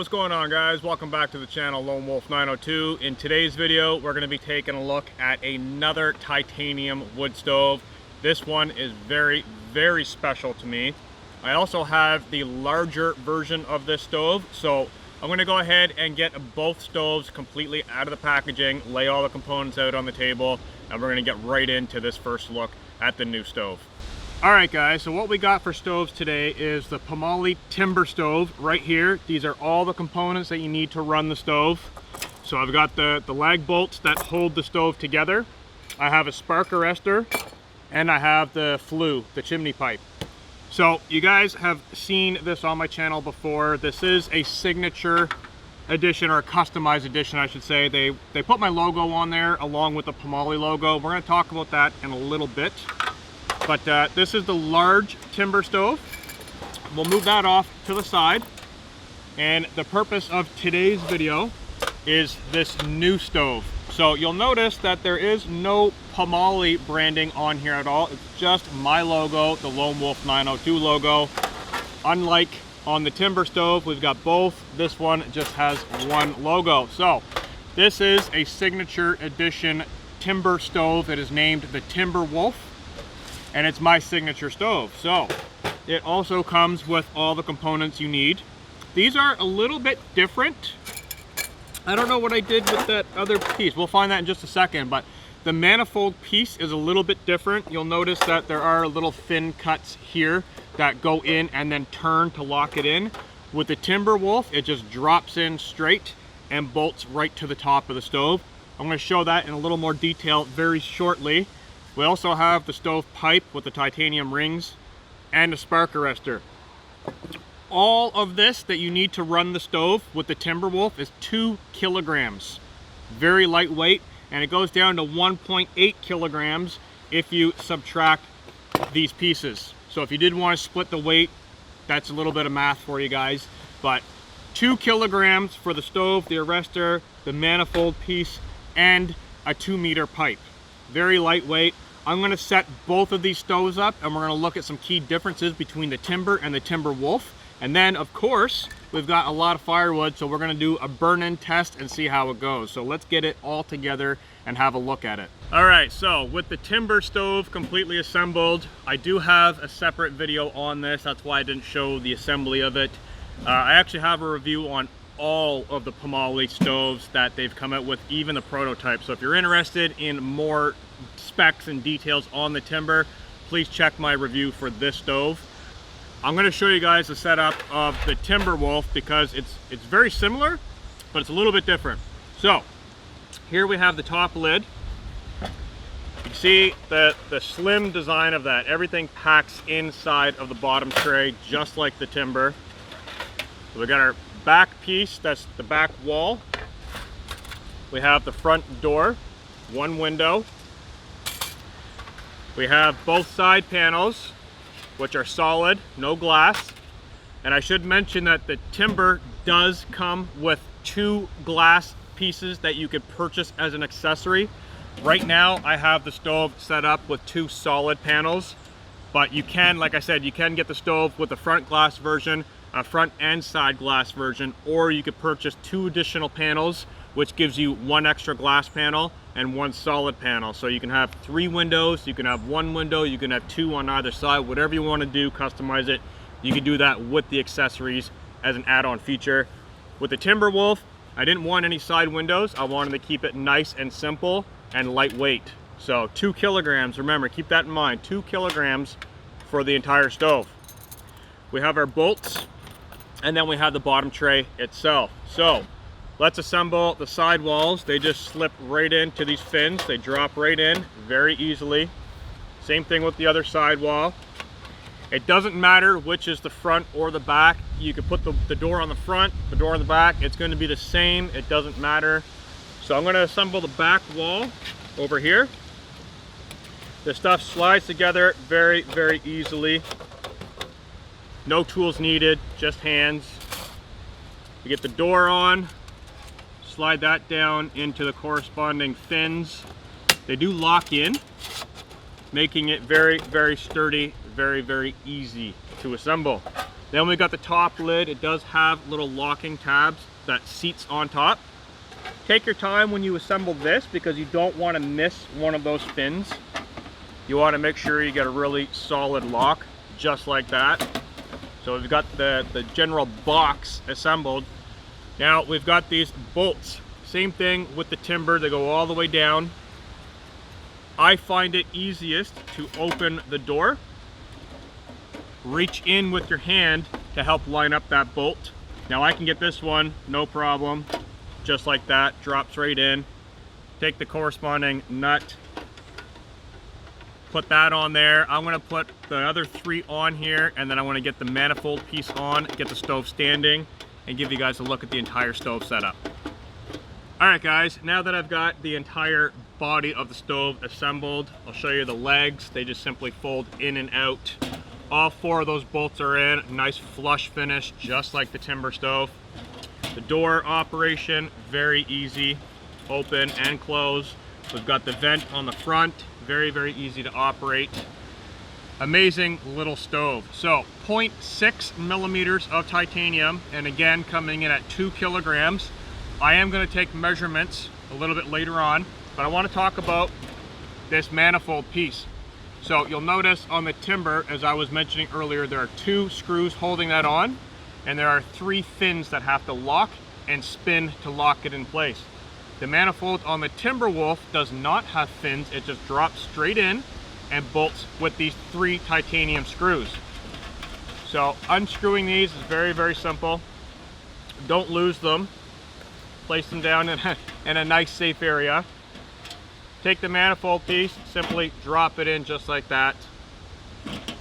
what's going on, guys? Welcome back to the channel, Lone Wolf 902. In today's video, we're going to be taking a look at another titanium wood stove. This one is very, very special to me. I also have the larger version of this stove, so I'm going to go ahead and get both stoves completely out of the packaging, lay all the components out on the table, and we're going to get right into this first look at the new stove. Alright guys, so what we got for stoves today is the Pomoly Timber stove right here. These are all the components that you need to run the stove. So I've got the lag bolts that hold the stove together. I have a spark arrestor, and I have the flue, the chimney pipe. So you guys have seen this on my channel before. This is a signature edition, or a customized edition I should say. They put my logo on there along with the Pomoly logo. We're going to talk about that in a little bit. But this is the large timber stove. We'll move that off to the side. And the purpose of today's video is this new stove. So you'll notice that there is no Pomoly branding on here at all. It's just my logo, the Lone Wolf 902 logo. Unlike on the timber stove, we've got both. This one just has one logo. So this is a signature edition timber stove that is named the Timberwolf. And it's my signature stove. So it also comes with all the components you need. These are a little bit different. I don't know what I did with that other piece. We'll find that in just a second, but the manifold piece is a little bit different. You'll notice that there are little thin cuts here that go in and then turn to lock it in. With the Timberwolf, it just drops in straight and bolts right to the top of the stove. I'm going to show that in a little more detail very shortly. We also have the stove pipe with the titanium rings and a spark arrestor. All of this that you need to run the stove with the Timberwolf is 2 kilograms. Very lightweight, and it goes down to 1.8 kilograms if you subtract these pieces. So if you did want to split the weight, that's a little bit of math for you guys. But 2 kilograms for the stove, the arrestor, the manifold piece, and a 2-meter pipe. Very lightweight. I'm going to set both of these stoves up, and we're going to look at some key differences between the Timber and the Timberwolf. And then, of course, we've got a lot of firewood, so we're going to do a burn-in test and see how it goes. So let's get it all together and have a look at it. All right, so with the timber stove completely assembled, I do have a separate video on this. That's why I didn't show the assembly of it. I actually have a review on all of the Pomoly stoves that they've come out with, even the prototype. So if you're interested in more specs and details on the timber, please check my review for this stove. I'm going to show you guys the setup of the Timberwolf because it's very similar, but it's a little bit different. So here we have the top lid. You can see the slim design of that. Everything packs inside of the bottom tray just like the timber. So we got our back piece, that's the back wall. We have the front door, one window. We have both side panels, which are solid, no glass. And I should mention that the timber does come with 2 glass pieces that you could purchase as an accessory. Right now, I have the stove set up with 2 solid panels, but you can, like I said, you can get the stove with the front glass version, a front and side glass version, or you could purchase 2 additional panels, which gives you 1 extra glass panel and 1 solid panel. So you can have 3 windows, you can have 1 window, you can have 2 on either side, whatever you want to do, customize it. You can do that with the accessories as an add-on feature. With the Timberwolf, I didn't want any side windows. I wanted to keep it nice and simple and lightweight. So 2 kilograms, remember, keep that in mind, 2 kilograms for the entire stove. We have our bolts, and then we have the bottom tray itself. So let's assemble the side walls. They just slip right into these fins. They drop right in very easily. Same thing with the other side wall. It doesn't matter which is the front or the back. You can put the door on the front, the door on the back. It's going to be the same. It doesn't matter. So I'm going to assemble the back wall over here. This stuff slides together very, very easily. No tools needed, just hands. You get the door on, slide that down into the corresponding fins. They do lock in, making it very, very sturdy, very, very easy to assemble. Then we got the top lid. It does have little locking tabs that seats on top. Take your time when you assemble this because you don't want to miss one of those fins. You want to make sure you get a really solid lock, just like that. So we've got the general box assembled. Now we've got these bolts. Same thing with the timber, they go all the way down. I find it easiest to open the door, reach in with your hand to help line up that bolt. Now I can get this one, no problem, just like that, drops right in. Take the corresponding nut, put that on there. I'm gonna put the other 3 on here, and then I wanna get the manifold piece on, get the stove standing, and give you guys a look at the entire stove setup. All right guys, now that I've got the entire body of the stove assembled, I'll show you the legs. They just simply fold in and out. All 4 of those bolts are in, nice flush finish, just like the timber stove. The door operation, very easy, open and close. We've got the vent on the front, very, very easy to operate. Amazing little stove. So 0.6 millimeters of titanium, and again, coming in at 2 kilograms. I am going to take measurements a little bit later on, but I want to talk about this manifold piece. So you'll notice on the timber, as I was mentioning earlier, there are 2 screws holding that on, and there are 3 fins that have to lock and spin to lock it in place. The manifold on the Timberwolf does not have fins. It just drops straight in and bolts with these 3 titanium screws. So unscrewing these is very, very simple. Don't lose them. Place them down in a nice safe area. Take the manifold piece, simply drop it in just like that.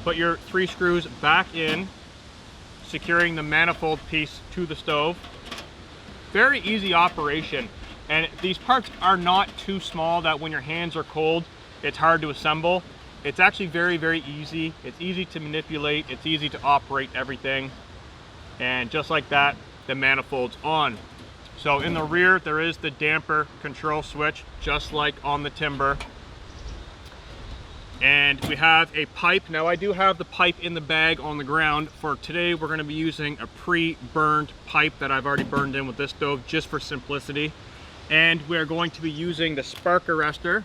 Put your 3 screws back in, securing the manifold piece to the stove. Very easy operation. And these parts are not too small that when your hands are cold, it's hard to assemble. It's actually very, very easy. It's easy to manipulate. It's easy to operate everything. And just like that, the manifold's on. So in the rear, there is the damper control switch, just like on the timber. And we have a pipe. Now I do have the pipe in the bag on the ground. For today, we're gonna be using a pre-burned pipe that I've already burned in with this stove, just for simplicity. And we're going to be using the spark arrestor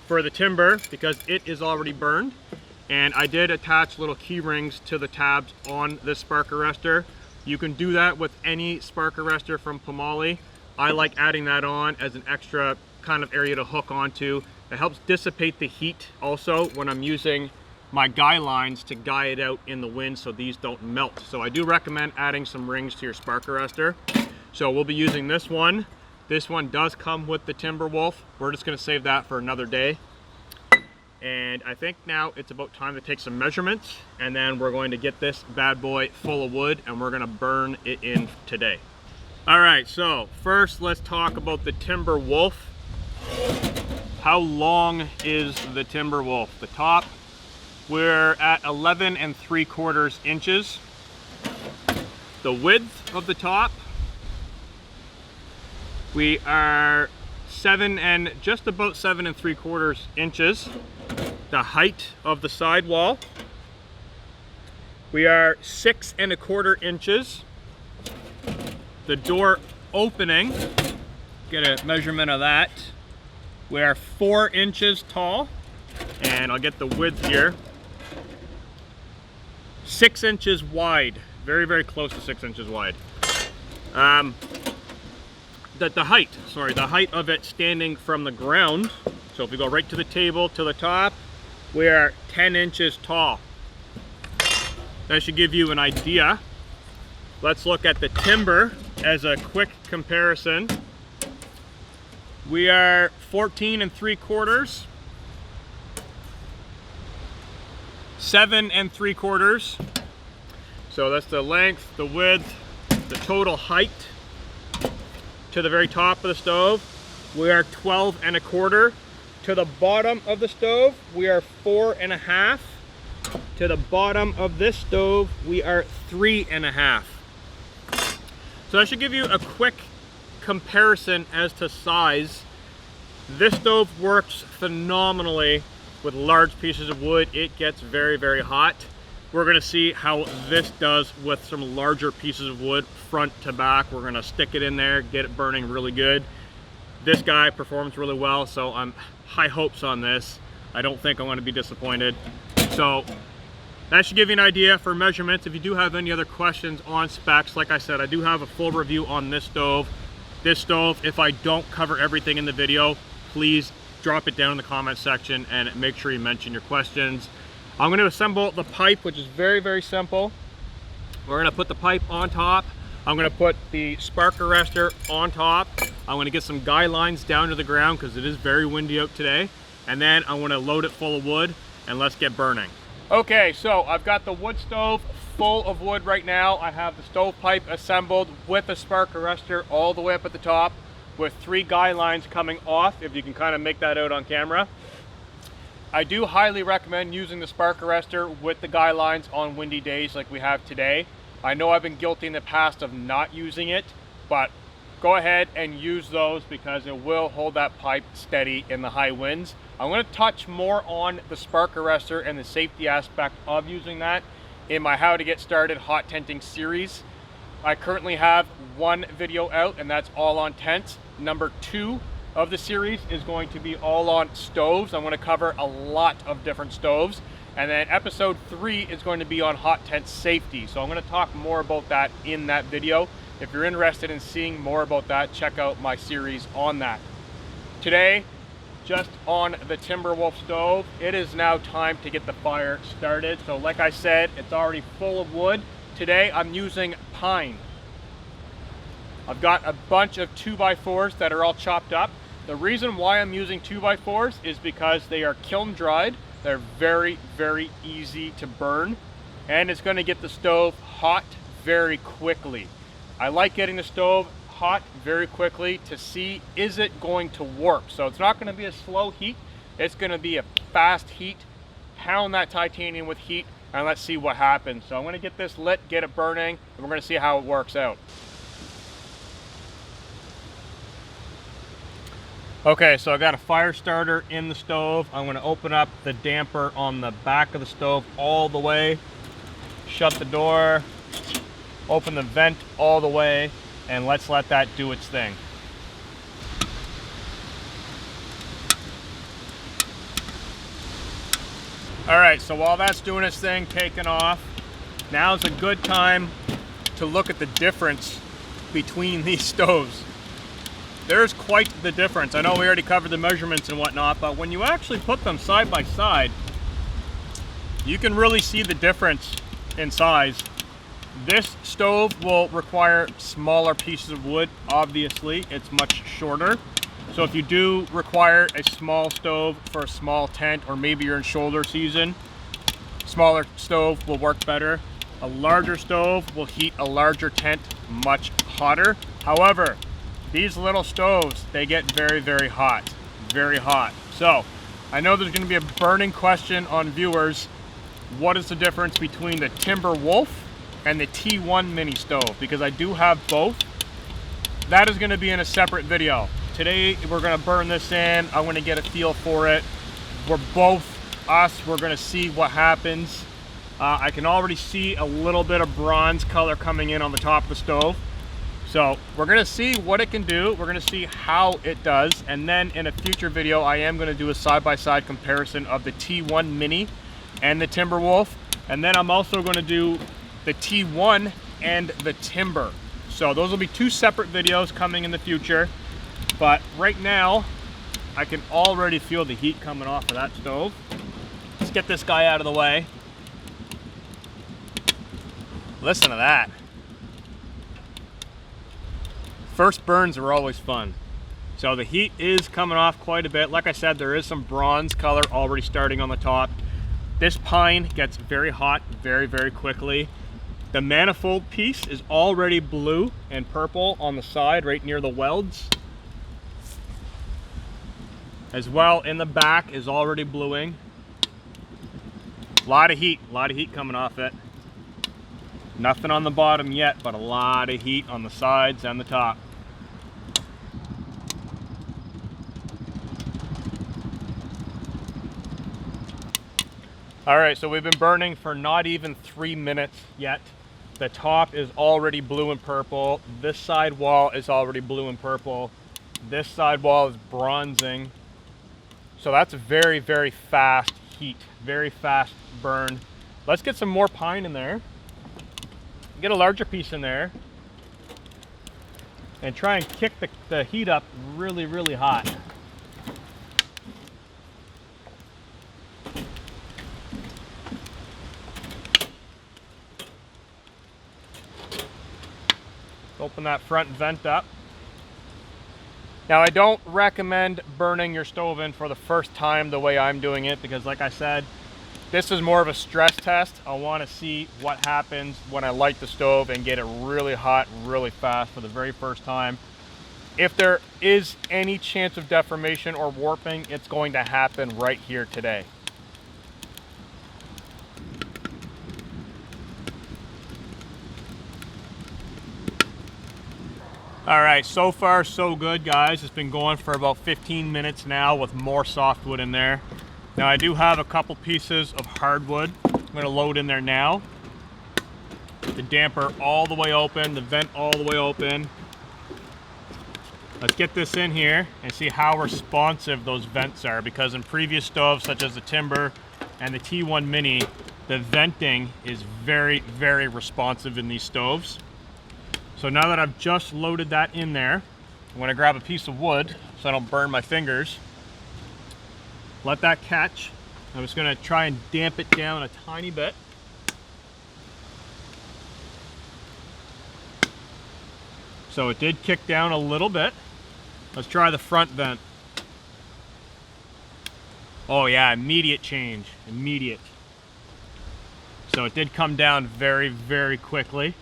for the timber because it is already burned. And I did attach little key rings to the tabs on this spark arrestor. You can do that with any spark arrestor from Pomoly. I like adding that on as an extra kind of area to hook onto. It helps dissipate the heat also when I'm using my guy lines to guy it out in the wind so these don't melt. So I do recommend adding some rings to your spark arrestor. So we'll be using this one. This one does come with the Timberwolf. We're just gonna save that for another day. And I think now it's about time to take some measurements, and then we're going to get this bad boy full of wood and we're gonna burn it in today. All right, so first let's talk about the Timberwolf. How long is the Timberwolf? The top, we're at 11 3/4 inches. The width of the top, we are just about 7 3/4 inches. The height of the sidewall, we are 6 1/4 inches. The door opening, get a measurement of that. We are 4 inches tall, and I'll get the width here. 6 inches wide, very, very close to 6 inches wide. The height of it standing from the ground, so if we go right to the table, to the top, we are 10 inches tall. That should give you an idea. Let's look at the timber as a quick comparison. We are 14 3/4, 7 3/4. So that's the length, the width, the total height to the very top of the stove. We are 12 1/4. To the bottom of the stove, we are 4 1/2. To the bottom of this stove, we are 3 1/2. So I should give you a quick comparison as to size. This stove works phenomenally with large pieces of wood. It gets very, very hot. we're gonna see how this does with some larger pieces of wood, front to back. We're gonna stick it in there, get it burning really good. This guy performs really well, so I'm high hopes on this. I don't think I'm gonna be disappointed. So that should give you an idea for measurements. If you do have any other questions on specs, like I said, I do have a full review on this stove. This stove, if I don't cover everything in the video, please drop it down in the comment section and make sure you mention your questions. I'm going to assemble the pipe, which is very, very simple. We're going to put the pipe on top. I'm going to put the spark arrestor on top. I'm going to get some guy lines down to the ground because it is very windy out today. And then I want to load it full of wood and let's get burning. Okay, so I've got the wood stove full of wood right now. I have the stovepipe assembled with a spark arrestor all the way up at the top with 3 guy lines coming off, if you can kind of make that out on camera. I do highly recommend using the spark arrestor with the guy lines on windy days like we have today. I know I've been guilty in the past of not using it, but go ahead and use those because it will hold that pipe steady in the high winds. I'm going to touch more on the spark arrestor and the safety aspect of using that in my How to Get Started Hot Tenting series. I currently have 1 video out and that's all on tents. Number 2 of the series is going to be all on stoves. I'm going to cover a lot of different stoves. And then episode 3 is going to be on hot tent safety. So I'm going to talk more about that in that video. If you're interested in seeing more about that, check out my series on that. Today, just on the Timberwolf stove, it is now time to get the fire started. So like I said, it's already full of wood. Today I'm using pine. I've got a bunch of 2x4s that are all chopped up. The reason why I'm using 2x4s is because they are kiln dried. They're very, very easy to burn, and it's going to get the stove hot very quickly. I like getting the stove hot very quickly to see, is it going to warp? So it's not going to be a slow heat, it's going to be a fast heat. Pound that titanium with heat and let's see what happens. So I'm going to get this lit, get it burning, and we're going to see how it works out. Okay, so I got a fire starter in the stove. I'm going to open up the damper on the back of the stove all the way, shut the door, open the vent all the way, and let's let that do its thing. All right, so while that's doing its thing, taking off, now's a good time to look at the difference between these stoves. There's quite the difference. I know we already covered the measurements and whatnot, but when you actually put them side by side, you can really see the difference in size. This stove will require smaller pieces of wood. Obviously, it's much shorter. So if you do require a small stove for a small tent, or maybe you're in shoulder season, smaller stove will work better. A larger stove will heat a larger tent much hotter. However, these little stoves, they get very, very hot, very hot. So I know there's going to be a burning question on viewers. What is the difference between the Timberwolf and the T1 mini stove? Because I do have both. That is going to be in a separate video. Today we're going to burn this in. I want to get a feel for it. We're going to see what happens. I can already see a little bit of bronze color coming in on the top of the stove. So we're going to see what it can do. We're going to see how it does. And then in a future video, I am going to do a side-by-side comparison of the T1 Mini and the Timberwolf. And then I'm also going to do the T1 and the Timber. So those will be 2 separate videos coming in the future. But right now, I can already feel the heat coming off of that stove. Let's get this guy out of the way. Listen to that. First burns are always fun. So the heat is coming off quite a bit. Like I said, there is some bronze color already starting on the top. This pine gets very hot very, very quickly. The manifold piece is already blue and purple on the side right near the welds. As well, in the back is already bluing. A lot of heat coming off it. Nothing on the bottom yet, but a lot of heat on the sides and the top. All right, so we've been burning for not even 3 minutes yet. The top is already blue and purple. This side wall is already blue and purple. This side wall is bronzing. So that's a very, very fast heat, very fast burn. Let's get some more pine in there. Get a larger piece in there. And try and kick the heat up really, really hot. Open that front vent up. Now, I don't recommend burning your stove in for the first time the way I'm doing it, because like I said, this is more of a stress test. I want to see what happens when I light the stove and get it really hot really fast for the very first time. If there is any chance of deformation or warping, it's going to happen right here today. All right, so far so good, guys. It's been going for about 15 minutes now with more softwood in there. Now, I do have a couple pieces of hardwood I'm gonna load in there now. The damper all the way open, the vent all the way open. Let's get this in here and see how responsive those vents are, because in previous stoves, such as the Timber and the T1 Mini, the venting is very, very responsive in these stoves. So now that I've just loaded that in there, I'm gonna grab a piece of wood so I don't burn my fingers. Let that catch. I'm just gonna try and damp it down a tiny bit. So it did kick down a little bit. Let's try the front vent. Oh yeah, immediate change, immediate. So it did come down very, very quickly.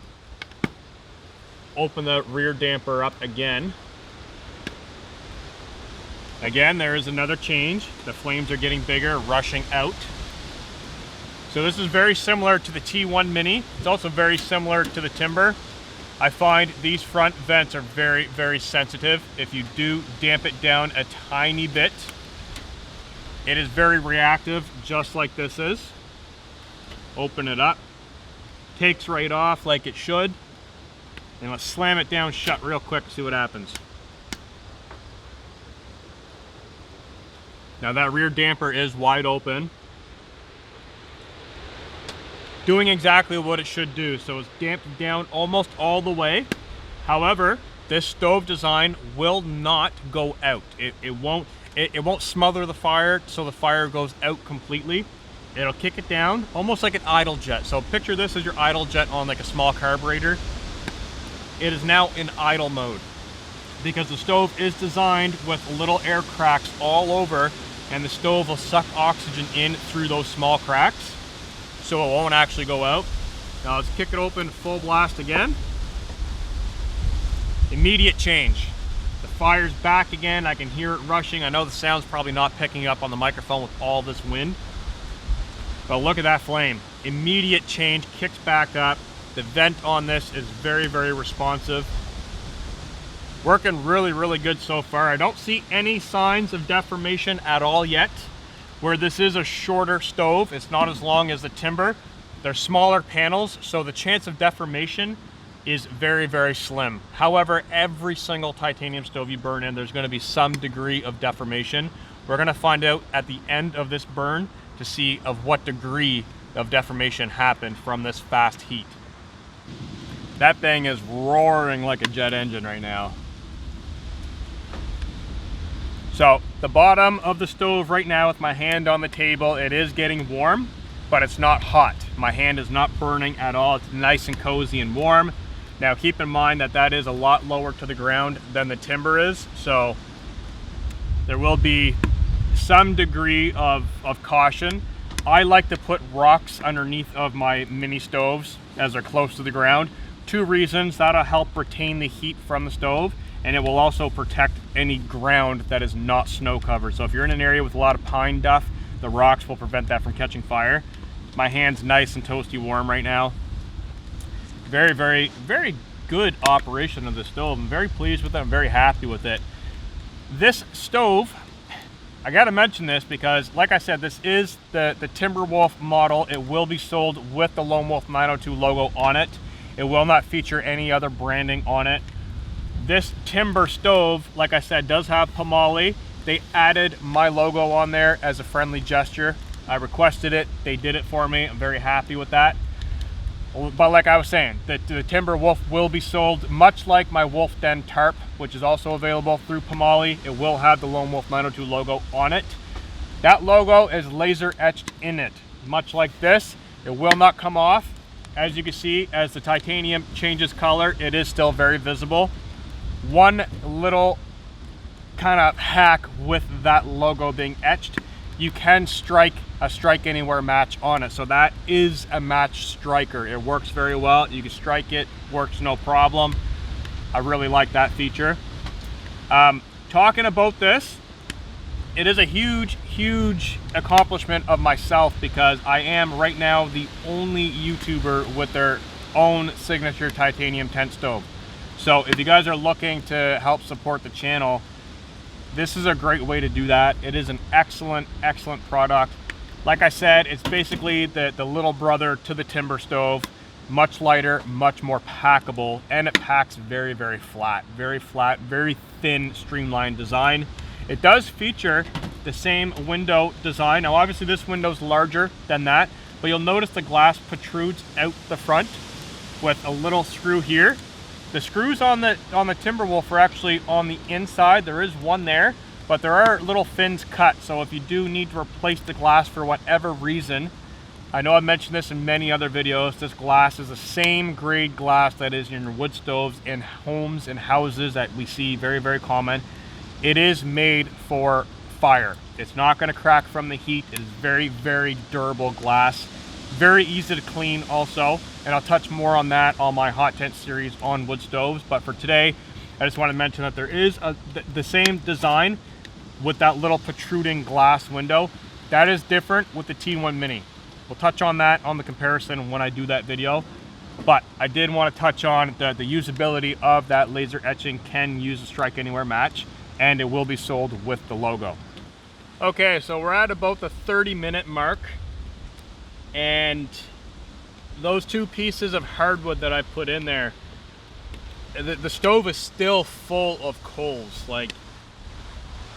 Open the rear damper up again. Again, there is another change. The flames are getting bigger, rushing out. So this is very similar to the T1 Mini. It's also very similar to the Timber. I find these front vents are very, very sensitive. If you do damp it down a tiny bit, it is very reactive, just like this is. Open it up. Takes right off like it should. And let's slam it down shut real quick to see what happens. Now that rear damper is wide open. Doing exactly what it should do. So it's damped down almost all the way. However, this stove design will not go out. It won't smother the fire so the fire goes out completely. It'll kick it down almost like an idle jet. So picture this as your idle jet on like a small carburetor. It is now in idle mode because the stove is designed with little air cracks all over, and the stove will suck oxygen in through those small cracks, so it won't actually go out. Now let's kick it open full blast again. Immediate change. The fire's back again. I can hear it rushing. I know the sound's probably not picking up on the microphone with all this wind, but look at that flame. Immediate change, kicks back up. The vent on this is very, very responsive. Working really, really good so far. I don't see any signs of deformation at all yet. Where this is a shorter stove, it's not as long as the Timber. They're smaller panels, so the chance of deformation is very, very slim. However, every single titanium stove you burn in, there's gonna be some degree of deformation. We're gonna find out at the end of this burn to see of what degree of deformation happened from this fast heat. That thing is roaring like a jet engine right now. So the bottom of the stove right now with my hand on the table, it is getting warm, but it's not hot. My hand is not burning at all. It's nice and cozy and warm. Now keep in mind that that is a lot lower to the ground than the Timber is, so there will be some degree of caution. I like to put rocks underneath of my mini stoves as they're close to the ground. Two reasons: that'll help retain the heat from the stove, and it will also protect any ground that is not snow covered. So if you're in an area with a lot of pine duff, the rocks will prevent that from catching fire. My hand's nice and toasty warm right now. Very, very, very good operation of the stove. I'm very pleased with it. I'm very happy with it. This stove, I gotta mention this because, like I said, this is the Timberwolf model. It will be sold with the Lone Wolf 902 logo on it. It will not feature any other branding on it. This timber stove, like I said, does have Pomoly. They added my logo on there as a friendly gesture. I requested it, they did it for me. I'm very happy with that. But like I was saying, the Timberwolf will be sold much like my Wolf Den tarp, which is also available through Pomoly. It will have the Lone Wolf 902 logo on it. That logo is laser etched in it, much like this. It will not come off. As you can see, as the titanium changes color, it is still very visible. One little kind of hack with that logo being etched, you can strike a strike anywhere match on it. So that is a match striker. It works very well. You can strike it, works no problem. I really like that feature. Talking about this, it is a huge accomplishment of myself because I am right now the only YouTuber with their own signature titanium tent stove. So if you guys are looking to help support the channel, this is a great way to do that. It is an excellent product. Like I said, it's basically the little brother to the timber stove. Much lighter, much more packable, and it packs very flat, very thin, streamlined design. It does feature the same window design. Now obviously this window's larger than that, but you'll notice the glass protrudes out the front with a little screw here. The screws on the Timberwolf are actually on the inside. There is one there, but there are little fins cut. So if you do need to replace the glass for whatever reason, I know I've mentioned this in many other videos, this glass is the same grade glass that is in your wood stoves in homes and houses that we see very common. It is made for fire. It's not going to crack from the heat. It is very durable glass. Very easy to clean also, and I'll touch more on that on my hot tent series on wood stoves. But for today, I just want to mention that there is the same design with that little protruding glass window. That is different with the T1 Mini. We'll touch on that on the comparison when I do that video. But I did want to touch on the usability of that laser etching. Can use a strike anywhere match, and it will be sold with the logo. Okay, so we're at about the 30-minute mark, and those two pieces of hardwood that I put in there, the stove is still full of coals. Like,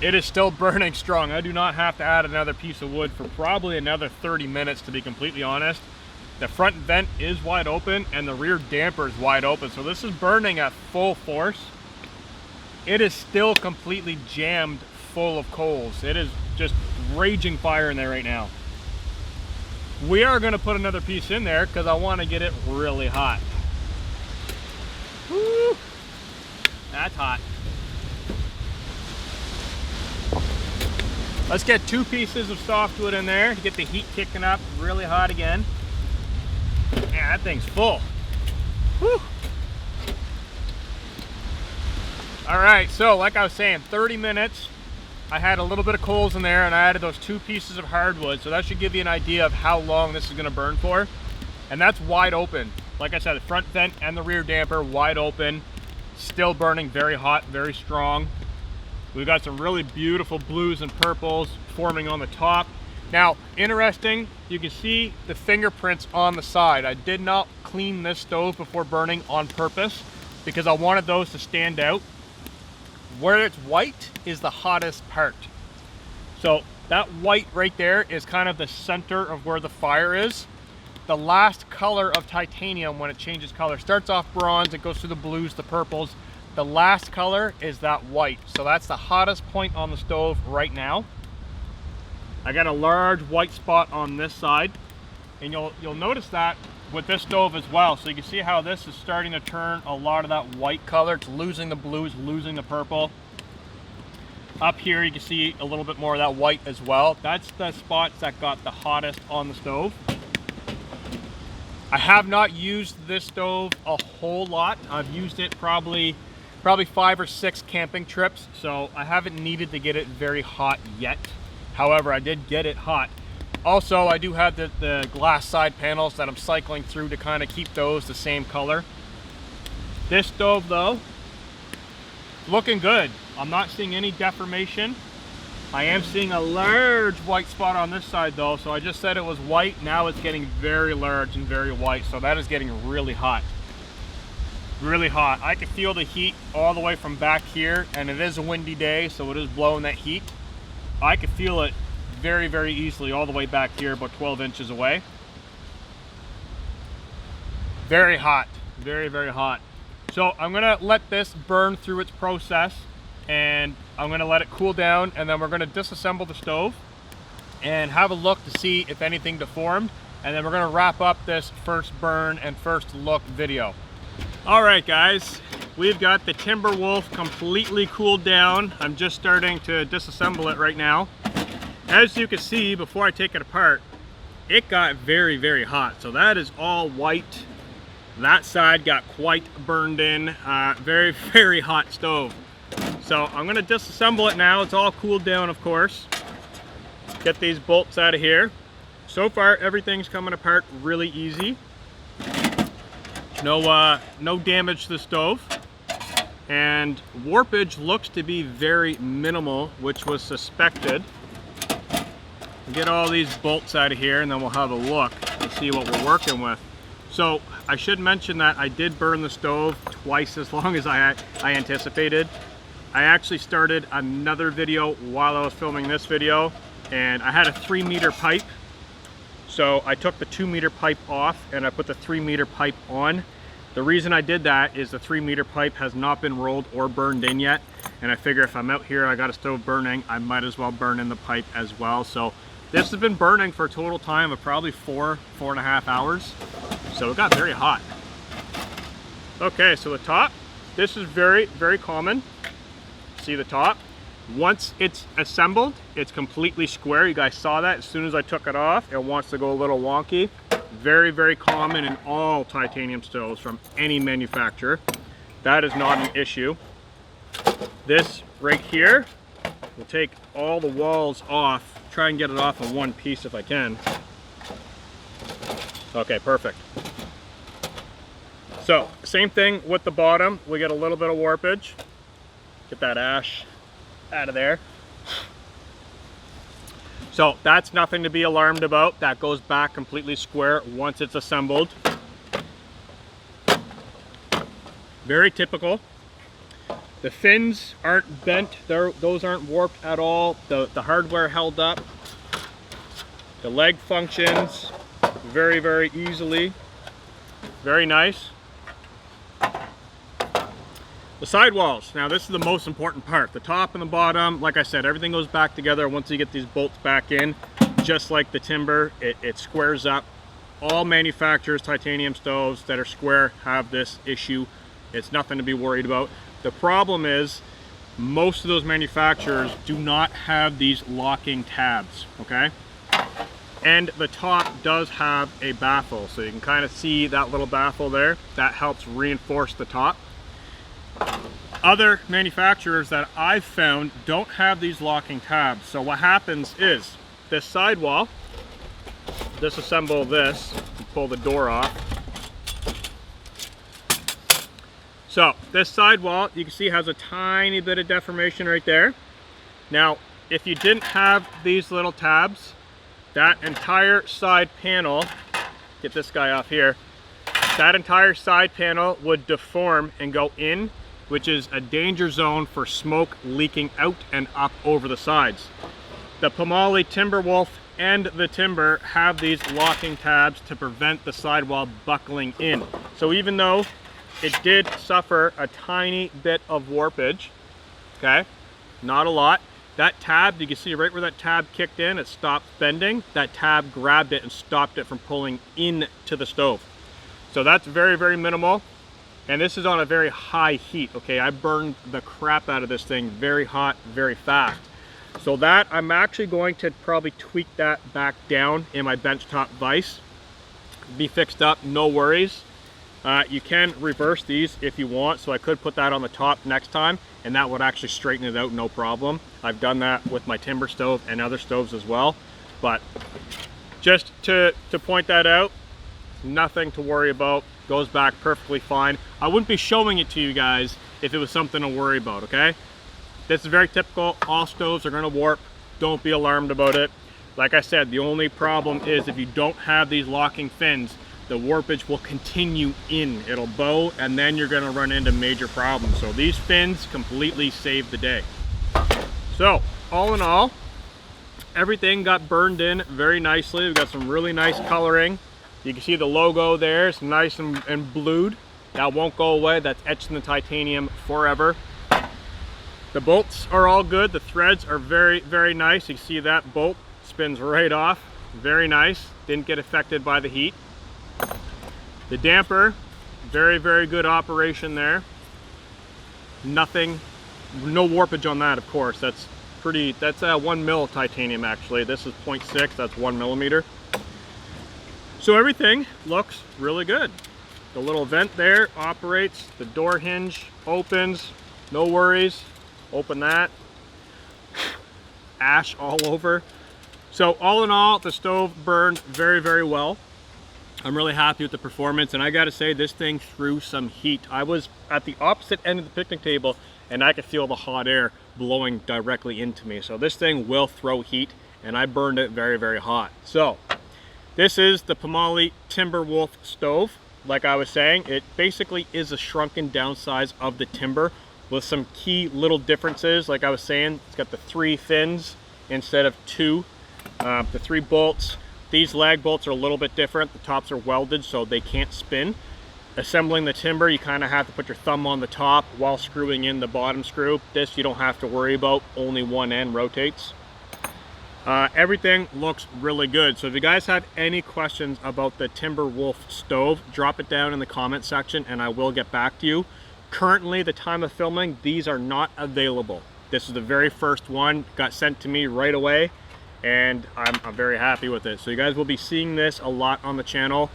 it is still burning strong. I do not have to add another piece of wood for probably another 30 minutes, to be completely honest. The front vent is wide open and the rear damper is wide open, so this is burning at full force. It is still completely jammed full of coals. It is just raging fire in there right now. We are going to put another piece in there because I want to get it really hot. Woo! That's hot. Let's get 2 pieces of softwood in there to get the heat kicking up really hot again. Yeah, that thing's full. Woo! All right, so like I was saying, 30 minutes. I had a little bit of coals in there and I added those 2 pieces of hardwood, so that should give you an idea of how long this is going to burn for. And that's wide open. Like I said, the front vent and the rear damper wide open, still burning very hot, very strong. We've got some really beautiful blues and purples forming on the top. Now, interesting, you can see the fingerprints on the side. I did not clean this stove before burning on purpose because I wanted those to stand out. Where it's white is the hottest part. So that white right there is kind of the center of where the fire is. The last color of titanium, when it changes color, starts off bronze, it goes through the blues, the purples. The last color is that white. So that's the hottest point on the stove right now. I got a large white spot on this side, and you'll notice that with this stove as well. So you can see how this is starting to turn a lot of that white color. It's losing the blues, losing the purple. Up here you can see a little bit more of that white as well. That's the spots that got the hottest on the stove. I have not used this stove a whole lot. I've used it probably 5 or 6 camping trips, so I haven't needed to get it very hot yet. However, I did get it hot. Also, I do have the glass side panels that I'm cycling through to kind of keep those the same color. This stove though, looking good. I'm not seeing any deformation. I am seeing a large white spot on this side though, so I just said it was white, now it's getting very large and very white, so that is getting really hot. Really hot. I can feel the heat all the way from back here, and it is a windy day, so it is blowing that heat. I can feel it very, very easily all the way back here, about 12 inches away. Very hot, very, very hot. So I'm gonna let this burn through its process, and I'm gonna let it cool down, and then we're gonna disassemble the stove and have a look to see if anything deformed, and then we're gonna wrap up this first burn and first look video. All right, guys, we've got the Timberwolf completely cooled down. I'm just starting to disassemble it right now. As you can see, before I take it apart, it got very, very hot. So that is all white. That side got quite burned in. Very, very hot stove. So I'm gonna disassemble it now. It's all cooled down, of course. Get these bolts out of here. So far, everything's coming apart really easy. No damage to the stove. And warpage looks to be very minimal, which was suspected. We'll get all these bolts out of here, and then we'll have a look and see what we're working with. So I should mention that I did burn the stove twice as long as I anticipated. I actually started another video while I was filming this video, and I had a 3-meter pipe. So I took the 2-meter pipe off and I put the 3-meter pipe on. The reason I did that is the 3-meter pipe has not been rolled or burned in yet. And I figure if I'm out here, I got a stove burning, I might as well burn in the pipe as well. So this has been burning for a total time of probably 4.5 hours. So it got very hot. Okay, so the top, this is very, very common. See the top? Once it's assembled, it's completely square. You guys saw that as soon as I took it off. It wants to go a little wonky. Very, very common in all titanium stoves from any manufacturer. That is not an issue. This right here, we'll take all the walls off, try and get it off in one piece if I can. Okay, perfect. So, same thing with the bottom. We get a little bit of warpage. Get that ash out of there. So that's nothing to be alarmed about. That goes back completely square once it's assembled. Very typical. The fins aren't bent, those aren't warped at all. The hardware held up. The leg functions very, very easily. Very nice. The sidewalls, now this is the most important part. The top and the bottom, like I said, everything goes back together once you get these bolts back in. Just like the timber, it squares up. All manufacturers, titanium stoves that are square have this issue. It's nothing to be worried about. The problem is, most of those manufacturers do not have these locking tabs, okay? And the top does have a baffle, so you can kind of see that little baffle there. That helps reinforce the top. Other manufacturers that I've found don't have these locking tabs. So what happens is this sidewall, disassemble this, and pull the door off. So this sidewall, you can see has a tiny bit of deformation right there. Now, if you didn't have these little tabs, that entire side panel, get this guy off here, that entire side panel would deform and go in, which is a danger zone for smoke leaking out and up over the sides. The Pomoly Timberwolf and the Timber have these locking tabs to prevent the sidewall buckling in. So even though it did suffer a tiny bit of warpage, okay, not a lot, that tab, you can see right where that tab kicked in, it stopped bending. That tab grabbed it and stopped it from pulling into the stove. So that's very, very minimal. And this is on a very high heat, okay? I burned the crap out of this thing very hot, very fast. So that, I'm actually going to probably tweak that back down in my benchtop vise. Be fixed up, no worries. You can reverse these if you want, so I could put that on the top next time, and that would actually straighten it out, no problem. I've done that with my timber stove and other stoves as well. But just to point that out, nothing to worry about. Goes back perfectly fine. I wouldn't be showing it to you guys if it was something to worry about, okay? This is very typical. All stoves are going to warp. don't be alarmed about it. Like I said, the only problem is if you don't have these locking fins, the warpage will continue in. It'll bow, and then you're gonna run into major problems. So these fins completely save the day. So, all in all, everything got burned in very nicely. We've got some really nice coloring. You can see the logo there. It's nice and blued. That won't go away. That's etched in the titanium forever. The bolts are all good. The threads are very, very nice. You can see that bolt spins right off. Very nice. Didn't get affected by the heat. The damper, very, very good operation there. Nothing, no warpage on that, of course. That's 1 mil titanium actually. This is 0.6, that's 1 millimeter. So everything looks really good. The little vent there operates, the door hinge opens, no worries. Open that. Ash all over. So all in all, the stove burned very, very well. I'm really happy with the performance, and I gotta say, this thing threw some heat. I was at the opposite end of the picnic table and I could feel the hot air blowing directly into me. So this thing will throw heat, and I burned it very, very hot. So this is the Pomoly Timberwolf stove. Like I was saying, it basically is a shrunken downsize of the Timber with some key little differences. Like I was saying, it's got the 3 fins instead of 2. The 3 bolts. These lag bolts are a little bit different. The tops are welded so they can't spin. Assembling the timber, you kind of have to put your thumb on the top while screwing in the bottom screw. This you don't have to worry about, only one end rotates. Everything looks really good. So if you guys have any questions about the Timberwolf stove, drop it down in the comment section and I will get back to you. Currently, the time of filming, these are not available. This is the very first one, got sent to me right away, and I'm very happy with it. So you guys will be seeing this a lot on the channel.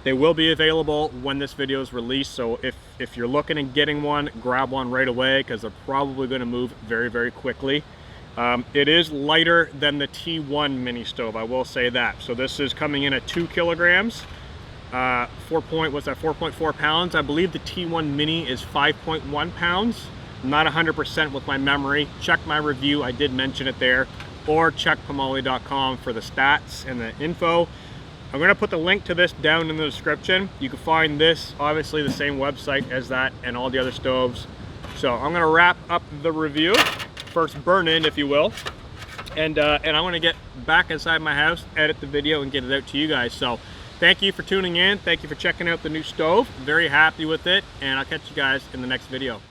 They will be available when this video is released, so if you're looking at getting one, grab one right away because they're probably going to move very, very quickly. It is lighter than the T1 mini stove, I will say that. So this is coming in at 2 kilograms, 4.4 pounds. I believe the T1 mini is 5.1 pounds. I'm not 100% with my memory. Check my review, I did mention it there, or check pomoly.com for the stats and the info. I'm going to put the link to this down in the description. You can find this, obviously the same website as that and all the other stoves. So I'm going to wrap up the review, first burn in if you will, and I want to get back inside my house, edit the video and get it out to you guys. So thank you for tuning in, thank you for checking out the new stove, very happy with it, and I'll catch you guys in the next video.